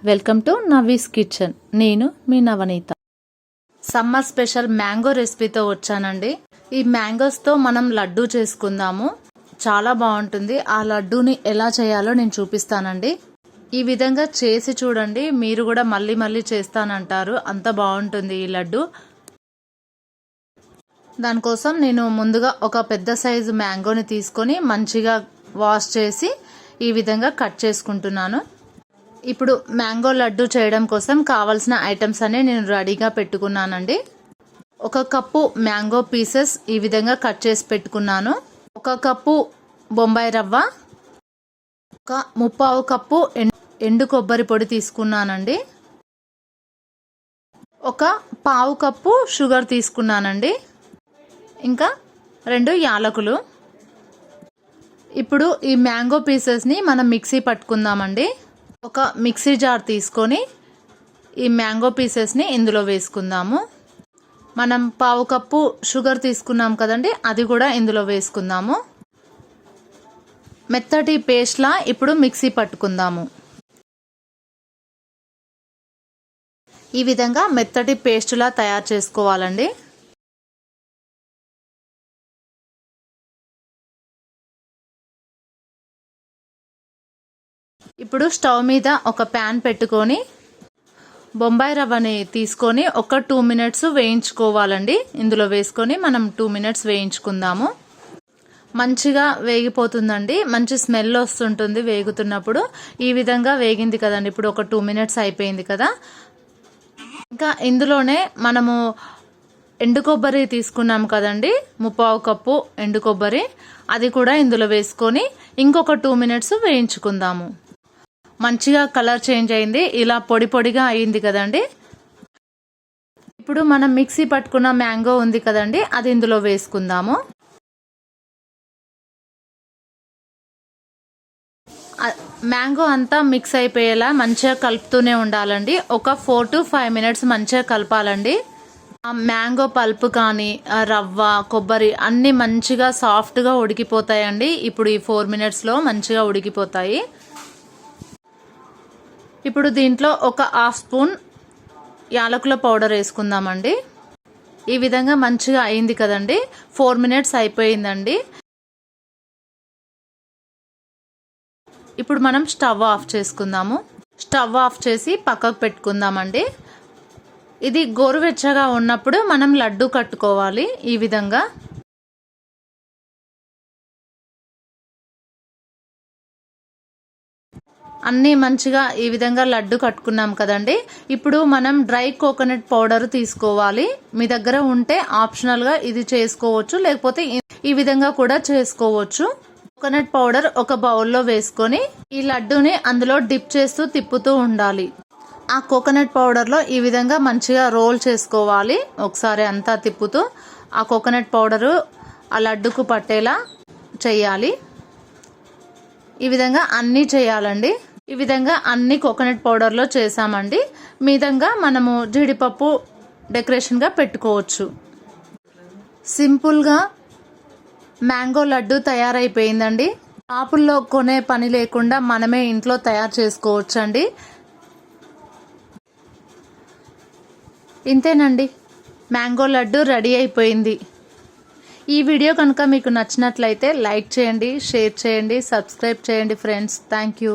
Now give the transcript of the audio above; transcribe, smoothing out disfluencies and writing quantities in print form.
Welcome to Navi's kitchen. నేను మీ Navaneetha. Summer special mango రెసిపీతో వచ్చానండి. ఈ మ్యాంగోస్తో మనం లడ్డూ చేసుకుందాము. చాలా బాగుంటుంది. ఆ లడ్డూని ఎలా చేయాలో నేను చూపిస్తానండి. ఈ విధంగా చేసి చూడండి, మీరు కూడా మళ్ళీ మళ్ళీ చేస్తానంటారు. అంత బాగుంటుంది ఈ లడ్డు. దానికోసం నేను ముందుగా ఒక పెద్ద సైజు మ్యాంగోని తీసుకొని మంచిగా వాష్ చేసి ఈ విధంగా కట్ చేసుకుంటున్నాను. ఇప్పుడు మ్యాంగో లడ్డు చేయడం కోసం కావాల్సిన ఐటమ్స్ అన్ని నేను రెడీగా పెట్టుకున్నానండి. 1 కప్పు మ్యాంగో పీసెస్ ఈ విధంగా కట్ చేసి పెట్టుకున్నాను. 1 కప్పు బొంబాయి రవ్వ, 1/4 కప్పు ఎండు కొబ్బరి పొడి తీసుకున్నానండి. 1/4 కప్పు షుగర్ తీసుకున్నానండి. ఇంకా 2 యాలకులు. ఇప్పుడు ఈ మ్యాంగో పీసెస్ని మనం మిక్సీ పట్టుకుందామండి. ఒక మిక్సీ జార్ తీసుకొని ఈ మ్యాంగో పీసెస్ని ఇందులో వేసుకుందాము. మనం 1/4 కప్పు షుగర్ తీసుకున్నాం కదండి, అది కూడా ఇందులో వేసుకుందాము. మెత్తటి పేస్ట్లా ఇప్పుడు మిక్సీ పట్టుకుందాము. ఈ విధంగా మెత్తటి పేస్టులా తయారు చేసుకోవాలండి. ఇప్పుడు స్టవ్ మీద ఒక ప్యాన్ పెట్టుకొని బొంబాయి రవ్వని తీసుకొని ఒక 2 మినిట్స్ వేయించుకోవాలండి. ఇందులో వేసుకొని మనం 2 మినిట్స్ వేయించుకుందాము. మంచిగా వేగిపోతుందండి, మంచి స్మెల్ వస్తుంటుంది వేగుతున్నప్పుడు. ఈ విధంగా వేగింది కదండి. ఇప్పుడు ఒక 2 మినిట్స్ అయిపోయింది కదా. ఇంకా ఇందులోనే మనము ఎండు కొబ్బరి తీసుకున్నాం కదండి, 1/4 కప్పు ఎండు కొబ్బరి, అది కూడా ఇందులో వేసుకొని ఇంకొక 2 మినిట్స్ వేయించుకుందాము. మంచిగా కలర్ చేంజ్ అయింది, ఇలా పొడి పొడిగా అయింది కదండి. ఇప్పుడు మనం మిక్సీ పట్టుకున్న మ్యాంగో ఉంది కదండి, అది ఇందులో వేసుకుందాము. మ్యాంగో అంతా మిక్స్ అయిపోయేలా మంచిగా కలుపుతూనే ఉండాలండి. ఒక 4 to 5 మినిట్స్ మంచిగా కలపాలండి. ఆ మ్యాంగో పల్ప్ కానీ రవ్వ కొబ్బరి అన్నీ మంచిగా సాఫ్ట్గా ఉడికిపోతాయండి. ఇప్పుడు ఈ 4 మినిట్స్లో మంచిగా ఉడికిపోతాయి. ఇప్పుడు దీంట్లో ఒక 1/2 స్పూన్ యాలకుల పౌడర్ వేసుకుందామండి. ఈ విధంగా మంచిగా అయింది కదండి. 4 మినిట్స్ అయిపోయిందండి. ఇప్పుడు మనం స్టవ్ ఆఫ్ చేసుకుందాము. స్టవ్ ఆఫ్ చేసి పక్కకు పెట్టుకుందామండి. ఇది గోరువెచ్చగా ఉన్నప్పుడు మనం లడ్డు కట్టుకోవాలి. ఈ విధంగా అన్నీ మంచిగా ఈ విధంగా లడ్డు కట్టుకున్నాం కదండి. ఇప్పుడు మనం డ్రై కోకోనట్ పౌడర్ తీసుకోవాలి. మీ దగ్గర ఉంటే ఆప్షనల్గా ఇది చేసుకోవచ్చు, లేకపోతే ఈ విధంగా కూడా చేసుకోవచ్చు. కోకోనట్ పౌడర్ ఒక బౌల్లో వేసుకొని ఈ లడ్డూని అందులో డిప్ చేస్తూ తిప్పుతూ ఉండాలి. ఆ కోకోనట్ పౌడర్లో ఈ విధంగా మంచిగా రోల్ చేసుకోవాలి. ఒకసారి అంతా తిప్పుతూ ఆ కోకోనట్ పౌడరు ఆ లడ్డుకు పట్టేలా చేయాలి. ఈ విధంగా అన్నీ చేయాలండి. ఈ విధంగా అన్ని కోకోనట్ పౌడర్లో చేసామండి. మీదంగా మనము జీడిపప్పు డెకరేషన్గా పెట్టుకోవచ్చు. సింపుల్గా మ్యాంగో లడ్డు తయారైపోయిందండి. షాపుల్లో కొనే పని లేకుండా మనమే ఇంట్లో తయారు చేసుకోవచ్చండి. ఇంతేనండి, మ్యాంగో లడ్డు రెడీ అయిపోయింది. ఈ వీడియో కనుక మీకు నచ్చినట్లయితే లైక్ చేయండి, షేర్ చేయండి, సబ్స్క్రైబ్ చేయండి ఫ్రెండ్స్. Thank you.